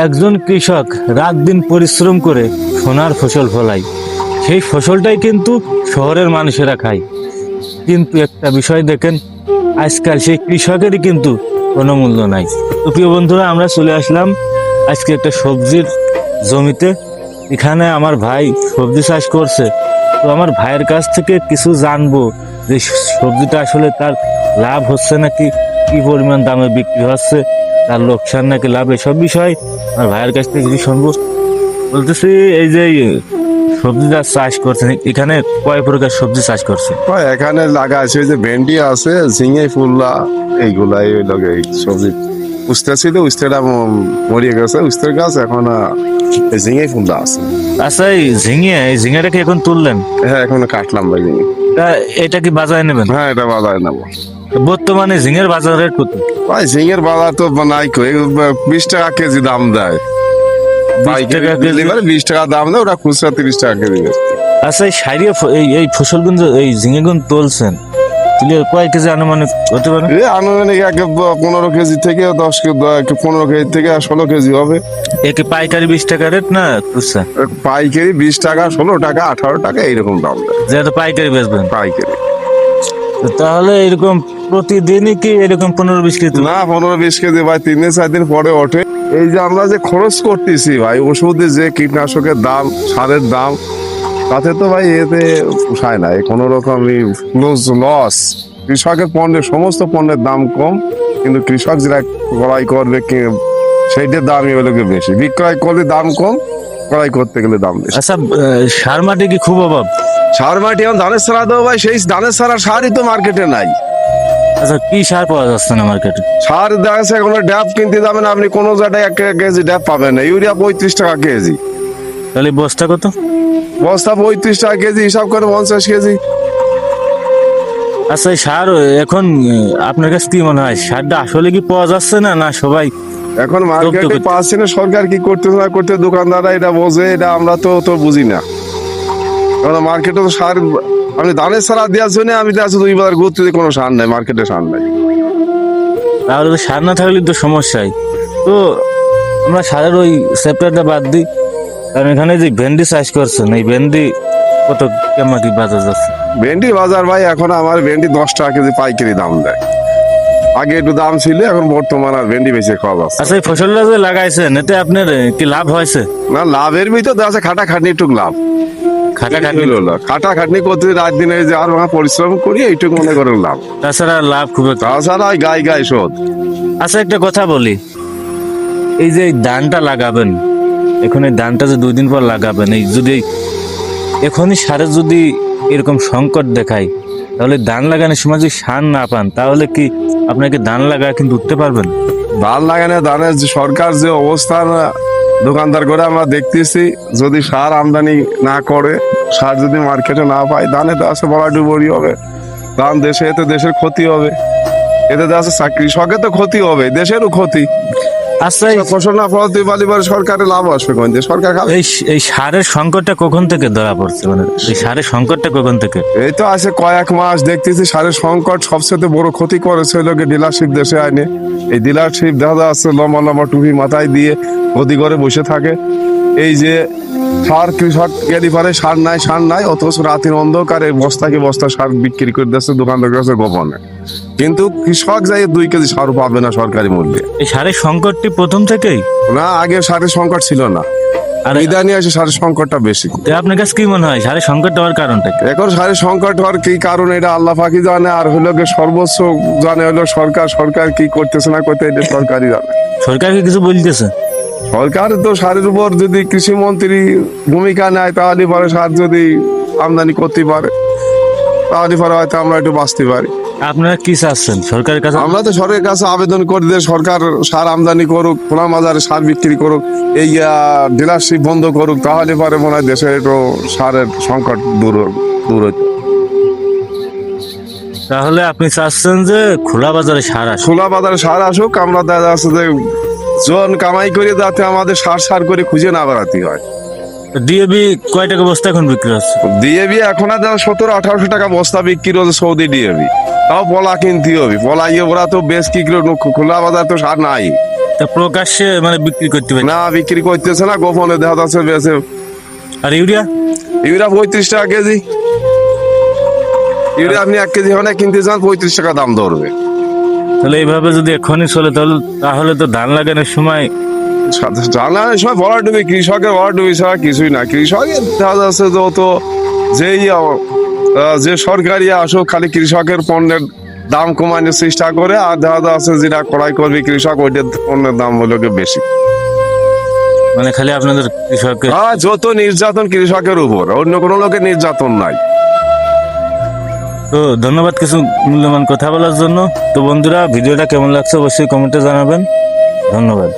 একজন কৃষক রাত দিন পরিশ্রম করে সোনার ফসল ফলায়, সেই ফসলটাই কিন্তু শহরের মানুষেরা খায়। কিন্তু একটা বিষয় দেখেন, আজকাল সেই কৃষকেরই কিন্তু কোনো মূল্য নাই। তো প্রিয় বন্ধুরা, আমরা চলে আসলাম আজকে একটা সবজির জমিতে। এখানে আমার ভাই সবজি চাষ করছে। তো আমার ভাইয়ের কাছ থেকে কিছু জানবো যে সবজিটা আসলে তার লাভ হচ্ছে নাকি, কি পরিমাণ দামে বিক্রি হচ্ছে, তার লোকসান নাকি লাভ, এসব বিষয় আমার ভাইয়ের কাছ থেকে কিছু শুনবো। বলতেছি, এই যে সবজিটা চাষ করছেন, এখানে কয় প্রকার সবজি চাষ করছে? এখানে লাগা আছে ওই যে ভেন্ডি আছে, ঝিঙে ফুললা, এইগুলাই ওই লগে এই সবজি। উস্তে ছিল, উস্তেটা মরিয়ে গেছে, উস্তের গাছ এখন এই ঝিঙে ফুললা আছে। আচ্ছা, এই ঝিঙেটা কি এখন তুললেন? হ্যাঁ, এখন কাটলাম ভাই ঝিঙে। তা এটা কি বাজারে নেবেন? হ্যাঁ, এটা বাজারে নেবো। বর্তমানে ঝিঙের বাজার রেট কত? ভাই ঝিঙের বাজার তো নাই কই, 20 টাকা কেজি দাম দেয়। 20 টাকা কেজি? 20 টাকা দাম দেয়, ওটা খুচরা 30 টাকা কেজি বেচে। আচ্ছা, এই সারিয়া এই ফসলগুলো, এই ঝিঙেগুলো তুলছেন, তুলে কয় কেজি আনুমানিক হতে পারে? আনুমানিক 15 কেজি থেকে 15 কেজি থেকে 16 কেজি হবে। একে পাইকারি 20 টাকা রেট না খুচরা? পাইকারি 20 টাকা, 16 টাকা, 18 টাকা এইরকম দাম দেয় যেহেতু পাইকারি বেচবেন, পাইকারি। তো তাহলে এরকম প্রতিদিনই কি এরকম 15-20 কেজি? না, 15-20 কেজি ভাই 3 দিন 4 দিন পরে ওঠে। এই যে আমরা যে খরচ করতেছি ভাই, ওষুধে যে কীটনাশকের দাম, সারের দাম, তাতে তো ভাই এতে পোষায় না। কোনো রকম লস। কৃষকের পণ্যের, সমস্ত পণ্যের দাম কম, কিন্তু কৃষক যেটা ক্রয় করবে সেইটার দামই হলো গিয়ে বেশি। বিক্রয় করলে দাম কম, ক্রয় করতে গেলে দাম বেশি। আচ্ছা, সার মাটি কি খুব অভাব? সার মাটি এখন ধানের সারা দেবো ভাই, সেই ধানের সারা সারই তো মার্কেটে নাই। আচ্ছা, কি সার পাওয়া যাচ্ছে না মার্কেটে? সার দেখা যাচ্ছে এখন ড্যাপ কিনতে যাবেন আপনি, কোনো জায়গায় 1 কেজি ড্যাপ পাবেন না। ইউরিয়া 35 টাকা কেজি, তাহলে বস্তা কত? বস্তা 35 টাকা কেজি, হিসাব করে 50 কেজি। আচ্ছা, এই সার এখন আপনার কাছে কি মনে হয়, সারটা আসলে কি পাওয়া যাচ্ছে না, না সবাই? এখন মার্কেটে করতে- পাচ্ছে না, সরকার কি করতে না করতে দোকানদাররা এটা বোঝে, এটা আমরা তো বুঝি না। কারণ মার্কেটে তো সার, আমি ধানের সারা দেওয়ার জন্য আমি দেখা যাচ্ছে 2 বাজার ঘুরতে, কোনো সার নাই মার্কেটে, সার নাই। তাহলে তো সার না থাকলে তো সমস্যাই। তো আমরা সারের ওই চ্যাপ্টারটা বাদ দিই, কারণ এখানে যে ভেন্ডি চাষ করছেন, এই ভেন্ডি কত কেমন কি বাজার যাচ্ছে? ভেন্ডি বাজার ভাই, এখন আমার ভেন্ডি 10 টাকা কেজি পাইকারি দাম দেয়। আগে একটু দাম ছিল, এখন বর্তমান আর ভেন্ডি বেশি খাওয়া যাচ্ছে আচ্ছা, এই ফসলটা যে লাগাইছেন, এতে আপনার কি লাভ হয়েছে? না। লাভের ভিতর দেখা যাচ্ছে খাটাখাটনি একটু লাভ। খাটাখাটনি? খাটাখাটনি করতে রাত দিনে যে আর পরিশ্রম করি, এইটুকু মনে করেন লাভ। তাছাড়া লাভ খুব একটা। তাছাড়া ওই গায়ে শোধ। আচ্ছা, একটা কথা বলি, এই যে এই ধানটা লাগাবেন, এখন এই ধানটা যে 2 দিন পর লাগাবেন, এই যদি এখনই সারে যদি এরকম সংকট দেখায়, তাহলে ধান লাগানোর সময় যদি সার না পান, তাহলে কি আপনাকে ধান লাগা কিন্তু উঠতে পারবেন? ধান লাগানো, ধানের যে সরকার যে অবস্থান দোকানদার করে আমরা দেখতেছি, যদি সার আমদানি না করে, সার যদি মার্কেটে না পায়, ধানে তো আছে বলা ডুবরি হবে। ধান দেশে, এতে দেশের ক্ষতি হবে, এতে আছে কৃষকের তো ক্ষতি হবে, দেশেরও ক্ষতি। আচ্ছা, ফসল না ফলাতে পারলে পরে সরকারের লাভ আসবে কোন দিয়ে? সরকার খাবে। এই সারের সংকটটা কখন থেকে ধরা পড়ছে, মানে এই সারের সংকটটা কখন থেকে? এই তো আছে কয়েক মাস দেখতেছি সারের সংকট। সবচেয়ে বড় ক্ষতি করেছে লোকে ডিলারশিপ দেশে আইনে। এই ডিলারশিপ দেখা যাচ্ছে লম্বা লম্বা টুপি মাথায় দিয়ে গদি করে বসে থাকে। এই যে সার কৃষক গেলি পারে, সার নাই, অথচ রাতের অন্ধকারে বস্তাকে বস্তা সার বিক্রি করে দিচ্ছে দোকানদার কাছে গোপনে। কিন্তু কৃষক যাই 2 কেজি সার পাবে না সরকারি মূল্যে। এই সারের সংকটটি প্রথম থেকেই? না, আগে সারের সংকট ছিল না, আর ইদানিং এসে সারের সংকটটা বেশি। আপনার কাছে কি মনে হয় সারের সংকট হওয়ার কারণটা কি? এখন সারের সংকট হওয়ার কি কারণ, এটা আল্লাহ পাকি জানে, আর হলো গিয়ে সর্বোচ্চ জানে হলো সরকার। সরকার কি করতেছে না করতে, এটা সরকারই জানে। সরকার কি কিছু বলতেছে? সরকার তো সারের উপর যদি কৃষি মন্ত্রী ভূমিকা নেয়, তাহলে পরে সার যদি আমদানি করতে পারে, তাহলে পরে হয়তো আমরা একটু বাঁচতে পারি। আপনারা কি চাচ্ছেন সরকারের কাছে? আমরা তো সরকারের কাছে আবেদন করে দিয়ে সরকার সার আমদানি করুক, খোলা বাজারে সার বিক্রি করুক, এই ডিলারশিপ বন্ধ করুক, তাহলে পরে মনে হয় দেশের একটু সারের সংকট দূর হইতে। তাহলে আপনি চাচ্ছেন যে খোলা বাজারে সার আসে? খোলা বাজারে সার আসুক, আমরা দেখা যাচ্ছে যে জন কামাই করে যাতে আমাদের সার করে খুঁজে না বেড়াতে হয়। ডিএবি কয় টাকা বস্তা এখন বিক্রি হচ্ছে? ডিএবি এখন আর 1700-1800 টাকা বস্তা বিক্রি হচ্ছে সৌদি ডিএবি। তাও পলা কিনতে হবে, পলা ওরা তো বেশ কি করে, খোলা বাজার তো সার নাই। তা প্রকাশ্যে মানে বিক্রি করতে পারি না বিক্রি করতেছে না, গোপনে দেখা যাচ্ছে বেছে। আর ইউরিয়া ইউরিয়া 35 টাকা কেজি। ইউরিয়া আপনি 1 কেজি ওখানে কিনতে যান 35 টাকা দাম ধরবে। তাহলে এইভাবে যদি এখনই চলে তাহলে তো ধান লাগানোর সময় জানার সময় ভরাডুবি, কৃষকের ভরাডুবি ছাড়া কিছুই না। কৃষকের দেখা যাচ্ছে যত যেই যে সরকারি আসুক খালি কৃষকের পণ্যের দাম কমানোর চেষ্টা করে, আর দেখা যাচ্ছে যেটা ক্রয় করবে কৃষক ওইটার পণ্যের দাম হলো গিয়ে বেশি। মানে খালি আপনাদের কৃষকের। যত নির্যাতন কৃষকের উপর, অন্য কোনো লোকের নির্যাতন নাই। তো ধন্যবাদ কিছু মূল্যবান কথা বলার জন্য। তো বন্ধুরা, ভিডিওটা কেমন লাগছে অবশ্যই কমেন্টে জানাবেন। ধন্যবাদ।